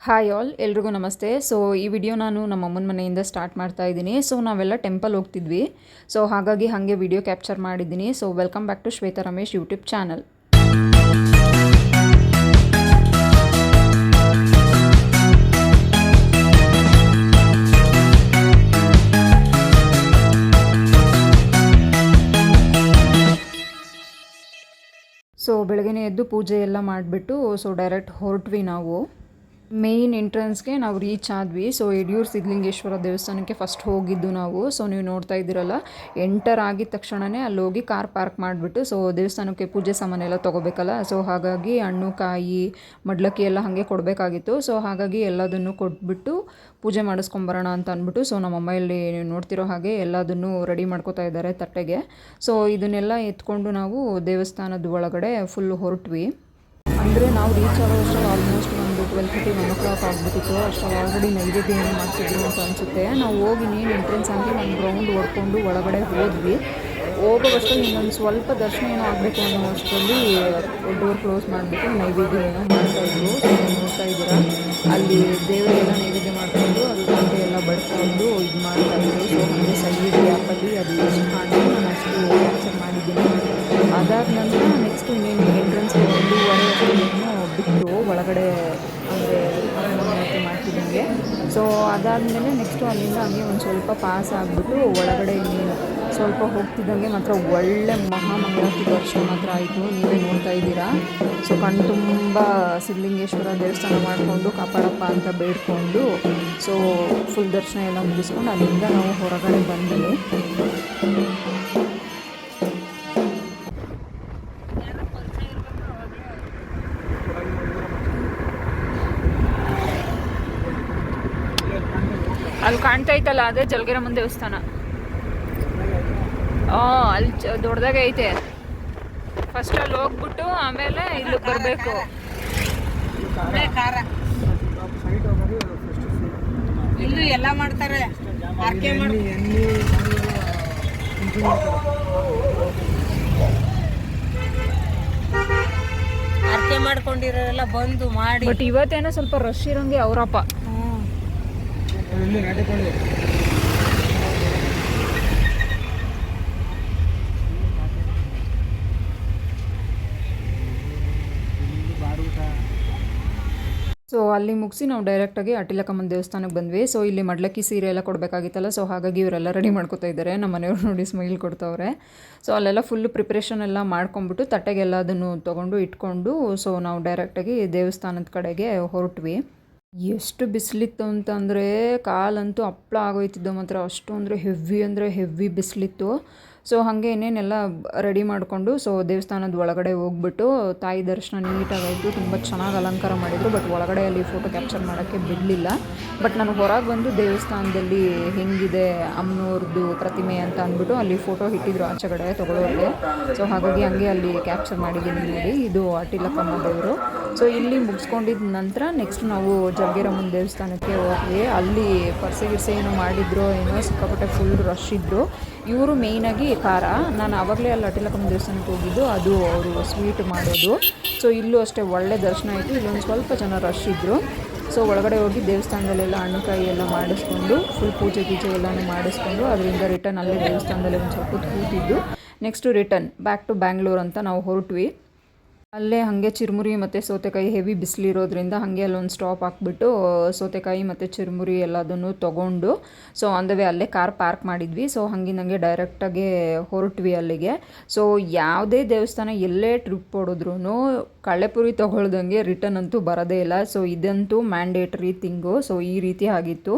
Hi all, ಎಲ್ರಿಗೂ ನಮಸ್ತೆ. So ಈ ವಿಡಿಯೋ ನಾನು ನಮ್ಮ ಅಮ್ಮನ ಮನೆಯಿಂದ ಸ್ಟಾರ್ಟ್ ಮಾಡ್ತಾ ಇದ್ದೀನಿ. ಸೊ ನಾವೆಲ್ಲ ಟೆಂಪಲ್ ಹೋಗ್ತಿದ್ವಿ. ಸೊ ಹಾಗಾಗಿ ಹಾಗೆ ವಿಡಿಯೋ ಕ್ಯಾಪ್ಚರ್ ಮಾಡಿದ್ದೀನಿ. So welcome back to Shweta Ramesh YouTube channel. So ಬೆಳಗ್ಗೆ ಎದ್ದು ಪೂಜೆ ಎಲ್ಲ ಮಾಡಿಬಿಟ್ಟು ಸೊ ಡೈರೆಕ್ಟ್ ಹೊರಟ್ವಿ ನಾವು. ಮೇಯ್ನ್ ಎಂಟ್ರೆನ್ಸ್ಗೆ ನಾವು ರೀಚ್ ಆದ್ವಿ. ಸೊ ಯಡಿಯೂರು ಸಿದ್ಧಲಿಂಗೇಶ್ವರ ದೇವಸ್ಥಾನಕ್ಕೆ ಫಸ್ಟ್ ಹೋಗಿದ್ದು ನಾವು. ಸೊ ನೀವು ನೋಡ್ತಾ ಇದ್ದೀರಲ್ಲ, ಎಂಟರ್ ಆಗಿದ ತಕ್ಷಣವೇ ಅಲ್ಲಿ ಹೋಗಿ ಕಾರ್ ಪಾರ್ಕ್ ಮಾಡಿಬಿಟ್ಟು ಸೊ ದೇವಸ್ಥಾನಕ್ಕೆ ಪೂಜೆ ಸಾಮಾನೆಲ್ಲ ತೊಗೋಬೇಕಲ್ಲ. ಸೊ ಹಾಗಾಗಿ ಹಣ್ಣು ಕಾಯಿ ಮಡ್ಲಕ್ಕಿ ಎಲ್ಲ ಹಾಗೆ ಕೊಡಬೇಕಾಗಿತ್ತು. ಸೊ ಹಾಗಾಗಿ ಎಲ್ಲದನ್ನು ಕೊಟ್ಬಿಟ್ಟು ಪೂಜೆ ಮಾಡಿಸ್ಕೊಂಬರೋಣ ಅಂತ ಅಂದ್ಬಿಟ್ಟು ಸೊ ನಮ್ಮಮ್ಮ ಇಲ್ಲಿ ನೀವು ನೋಡ್ತಿರೋ ಹಾಗೆ ಎಲ್ಲದನ್ನು ರೆಡಿ ಮಾಡ್ಕೋತಾ ಇದ್ದಾರೆ ತಟ್ಟೆಗೆ. ಸೊ ಇದನ್ನೆಲ್ಲ ಎತ್ಕೊಂಡು ನಾವು ದೇವಸ್ಥಾನದ ಒಳಗಡೆ ಫುಲ್ ಹೊರಟ್ವಿ. ಅಂದರೆ ನಾವು ರೀಚ್ ಆಗೋಷ್ಟರಲ್ಲಿ ಆಲ್ಮೋಸ್ಟ್ ಒಂದು 12:30 1 o'clock ಆಗಿಬಿಟ್ಟಿತ್ತು. ಅಷ್ಟರಲ್ಲಿ ಆಲ್ರೆಡಿ ನೈವೇದ್ಯ ಏನು ಮಾಡ್ತಿದ್ರು ಅಂತ ಅನಿಸುತ್ತೆ. ನಾವು ಹೋಗಿ ನೀನು ಎಂಟ್ರೆನ್ಸ್ ಆಗಿ ಒಂದು ರೌಂಡ್ ಹೊಡ್ಕೊಂಡು ಒಳಗಡೆ ಹೋದ್ವಿ. ಹೋಗೋವಷ್ಟರಲ್ಲಿ ಇನ್ನೊಂದು ಸ್ವಲ್ಪ ದರ್ಶನ ಏನೋ ಆಗಬೇಕು ಅನ್ನೋ ಅಷ್ಟರಲ್ಲಿ ಡೋರ್ ಕ್ಲೋಸ್ ಮಾಡಿಬಿಟ್ಟು ನೈವೇದ್ಯ ಏನೋ ಮಾಡ್ತಾಯಿದ್ರು. ನೋಡ್ತಾ ಇದ್ದೀರಾ, ಅಲ್ಲಿ ದೇವರಿಗೆಲ್ಲ ನೈವೇದ್ಯ ಮಾಡಿಕೊಂಡು ಅದು ಗಂಟೆ ಎಲ್ಲ ಬಡ್ಕೊಂಡು ಇದು ಮಾಡ್ತಾಯಿದ್ರು. ಸೊ ಹಾಗೆ ಸೈಡ್ ಗ್ಯಾಪಲ್ಲಿ ಅದು ಎಷ್ಟು ಕಾಣಿದ್ರು ನಾನು ಅಷ್ಟು ಕ್ಯಾಪ್ಚರ್ ಮಾಡಿದ್ದೀನಿ. ಅದಾದ ನಂತರ ನೆಕ್ಸ್ಟ್ ಇನ್ನೇನು ಎಂಟ್ರೆನ್ಸ್ 1:30 ಏನೋ ಬಿಟ್ಟರು ಒಳಗಡೆ, ಅಂದರೆ ಮಾಡ್ತಿದ್ದಂಗೆ. ಸೊ ಅದಾದಮೇಲೆ ನೆಕ್ಸ್ಟು ಅಲ್ಲಿಂದ ಹಂಗೆ ಒಂದು ಸ್ವಲ್ಪ ಪಾಸ್ ಆಗಿಬಿಟ್ಟು ಒಳಗಡೆ ಇನ್ನೇನು ಸ್ವಲ್ಪ ಹೋಗ್ತಿದ್ದಂಗೆ ಮಾತ್ರ ಒಳ್ಳೆ ಮಹಾಮಂಗಳಾರತಿ ದರ್ಶನ ಮಾತ್ರ ಆಯಿತು. ನೀವೇ ನೋಡ್ತಾ ಇದ್ದೀರಾ. ಸೊ ಕಣ್ಣು ತುಂಬ ಸಿದ್ಧಲಿಂಗೇಶ್ವರ ದೇವಸ್ಥಾನ ಮಾಡಿಕೊಂಡು ಕಾಪಾಡಪ್ಪ ಅಂತ ಬೇಡ್ಕೊಂಡು ಸೊ ಫುಲ್ ದರ್ಶನ ಎಲ್ಲ ಮುಗಿಸ್ಕೊಂಡು ಅಲ್ಲಿಂದ ನಾವು ಹೊರಗಡೆ ಬಂದ್ವಿ. ಅಲ್ಲಿ ಕಾಣ್ತಾ ಇತ್ತಲ್ಲ, ಅದೇ ಜಲಗೇರಮ್ಮನ ದೇವಸ್ಥಾನ. ಅಲ್ಲಿ ದೊಡ್ಡದಾಗೆ ಐತೆ. ಫಸ್ಟ್ ಅಲ್ಲಿ ಹೋಗ್ಬಿಟ್ಟು ಆಮೇಲೆ ಇಲ್ಲಿ ಬರಬೇಕು. ಇಲ್ಲೂ ಎಲ್ಲ ಮಾಡ್ತಾರೆ. ಅರ್ಕೆ ಮಾಡ್ಕೊಂಡಿರೋರೆಲ್ಲ ಬಂದು ಮಾಡಿ. ಬಟ್ ಇವತ್ತೇನೋ ಸ್ವಲ್ಪ ರಶ್ ಇರೋಂಗೆ ಅವರಪ್ಪ. ಸೊ ಅಲ್ಲಿ ಮುಗಿಸಿ ನಾವು ಡೈರೆಕ್ಟಾಗಿ ಅಟಿಲಕಮ್ಮನ ದೇವಸ್ಥಾನಕ್ಕೆ ಬಂದ್ವಿ. ಸೊ ಇಲ್ಲಿ ಮಡ್ಲಕ್ಕಿ ಸೀರೆ ಎಲ್ಲ ಕೊಡಬೇಕಾಗಿತ್ತಲ್ಲ. ಸೊ ಹಾಗಾಗಿ ಇವರೆಲ್ಲ ರೆಡಿ ಮಾಡ್ಕೊತಾ ಇದ್ದಾರೆ. ನಮ್ಮ ಮನೆಯವ್ರು ನೋಡಿ ಸ್ಮೈಲ್ ಕೊಡ್ತವ್ರೆ. ಸೊ ಅಲ್ಲೆಲ್ಲ ಫುಲ್ ಪ್ರಿಪ್ರೇಷನ್ ಎಲ್ಲ ಮಾಡ್ಕೊಂಬಿಟ್ಟು ತಟ್ಟೆಗೆಲ್ಲ ಅದನ್ನು ತೊಗೊಂಡು ಇಟ್ಕೊಂಡು ಸೊ ನಾವು ಡೈರೆಕ್ಟಾಗಿ ದೇವಸ್ಥಾನದ ಕಡೆಗೆ ಹೊರಟ್ವಿ. ಎಷ್ಟು ಬಿಸಿಲಿತ್ತು ಅಂತಂದರೆ ಕಾಲಂತೂ ಹಪ್ಪಳ ಆಗೋಯ್ತಿದ್ದು ಮಾತ್ರ. ಅಷ್ಟು ಅಂದರೆ ಹೆವಿ ಬಿಸಿಲಿತ್ತು. ಸೊ ಹಾಗೆ ಇನ್ನೇನೆಲ್ಲ ರೆಡಿ ಮಾಡಿಕೊಂಡು ಸೊ ದೇವಸ್ಥಾನದ ಒಳಗಡೆ ಹೋಗ್ಬಿಟ್ಟು ತಾಯಿ ದರ್ಶನ ನೀಟಾಗಾಯಿತು. ತುಂಬ ಚೆನ್ನಾಗಿ ಅಲಂಕಾರ ಮಾಡಿದರು. ಬಟ್ ಒಳಗಡೆ ಅಲ್ಲಿ ಫೋಟೋ ಕ್ಯಾಪ್ಚರ್ ಮಾಡೋಕ್ಕೆ ಬಿಡಲಿಲ್ಲ. ಬಟ್ ನಾನು ಹೊರಗೆ ಬಂದು ದೇವಸ್ಥಾನದಲ್ಲಿ ಹೆಂಗಿದೆ ಅಮ್ಮನವ್ರದ್ದು ಪ್ರತಿಮೆ ಅಂತ ಅಂದ್ಬಿಟ್ಟು ಅಲ್ಲಿ ಫೋಟೋ ಇಟ್ಟಿದ್ರು ಆಚೆಗಡೆ ತೊಗೊಳೋರಿಗೆ. ಸೊ ಹಾಗಾಗಿ ಹಂಗೆ ಅಲ್ಲಿ ಕ್ಯಾಪ್ಚರ್ ಮಾಡಿದ್ದೀನಿ ನೋಡಿ. ಇದು ಅಟಿಲಕಮ್ಮ ದೇವರು. ಸೊ ಇಲ್ಲಿ ಮುಗಿಸ್ಕೊಂಡಿದ್ದ ನಂತರ ನೆಕ್ಸ್ಟ್ ನಾವು ಜಲಗೇರಮ್ಮನ ದೇವಸ್ಥಾನಕ್ಕೆ ಹೋದ್ವಿ. ಅಲ್ಲಿ ಪರ್ಸೆ ಗಿರ್ಸೆ ಏನೋ ಮಾಡಿದ್ರು, ಏನೋ ಸಿಕ್ಕಾಪಟ್ಟೆ ಫುಲ್ ರಶ್ ಇದ್ದರು. ಇವರು ಮೇಯ್ನಾಗಿ ಖಾರ. ನಾನು ಆವಾಗಲೇ ಅಲ್ಲಿ ಅಟಿಲಕಮ್ಮನ ದೇವಸ್ಥಾನಕ್ಕೆ ಹೋಗಿದ್ದು, ಅದು ಅವರು ಸ್ವೀಟ್ ಮಾಡೋದು. ಸೊ ಇಲ್ಲೂ ಅಷ್ಟೇ ಒಳ್ಳೆ ದರ್ಶನ ಆಯಿತು. ಇಲ್ಲೊಂದು ಸ್ವಲ್ಪ ಜನ ರಶ್ ಇದ್ದರು. ಸೊ ಒಳಗಡೆ ಹೋಗಿ ದೇವಸ್ಥಾನದಲ್ಲೆಲ್ಲ ಹಣ್ಣುಕಾಯಿ ಎಲ್ಲ ಮಾಡಿಸ್ಕೊಂಡು ಫುಲ್ ಪೂಜೆ ಎಲ್ಲನೂ ಮಾಡಿಸ್ಕೊಂಡು ಅದರಿಂದ ರಿಟರ್ನ್ ಅಲ್ಲೇ ದೇವಸ್ಥಾನದಲ್ಲೇ ಒಂದು ಸ್ವಲ್ಪ ಕೂತಿದ್ದು next return back to Bangalore ಅಂತ ನಾವು ಹೊರಟ್ವಿ. ಅಲ್ಲೇ ಹಾಗೆ ಚಿರುಮುರಿ ಮತ್ತು ಸೌತೆಕಾಯಿ ಹೆವಿ ಬಿಸಿಲಿರೋದ್ರಿಂದ ಹಾಗೆ ಅಲ್ಲೊಂದು ಸ್ಟಾಪ್ ಹಾಕ್ಬಿಟ್ಟು ಸೌತೆಕಾಯಿ ಮತ್ತು ಚಿರುಮುರಿ ಎಲ್ಲದನ್ನು ತೊಗೊಂಡು ಸೊ ಆನ್ ದ ವೇ ಅಲ್ಲೇ ಕಾರ್ ಪಾರ್ಕ್ ಮಾಡಿದ್ವಿ. ಸೊ ಹಾಗೆ ಡೈರೆಕ್ಟಾಗಿ ಹೊರಟ್ವಿ ಅಲ್ಲಿಗೆ. ಸೊ ಯಾವುದೇ ದೇವಸ್ಥಾನ ಎಲ್ಲೇ ಟ್ರಿಪ್ ಹೊಡಿದ್ರೂ ಕಳ್ಳೆಪುರಿ ತೊಗೊಳ್ದಂಗೆ ರಿಟರ್ನ್ ಅಂತೂ ಬರೋದೇ ಇಲ್ಲ. ಸೊ ಇದಂತೂ ಮ್ಯಾಂಡೇಟ್ರಿ ಥಿಂಗು. ಸೊ ಈ ರೀತಿ ಆಗಿತ್ತು.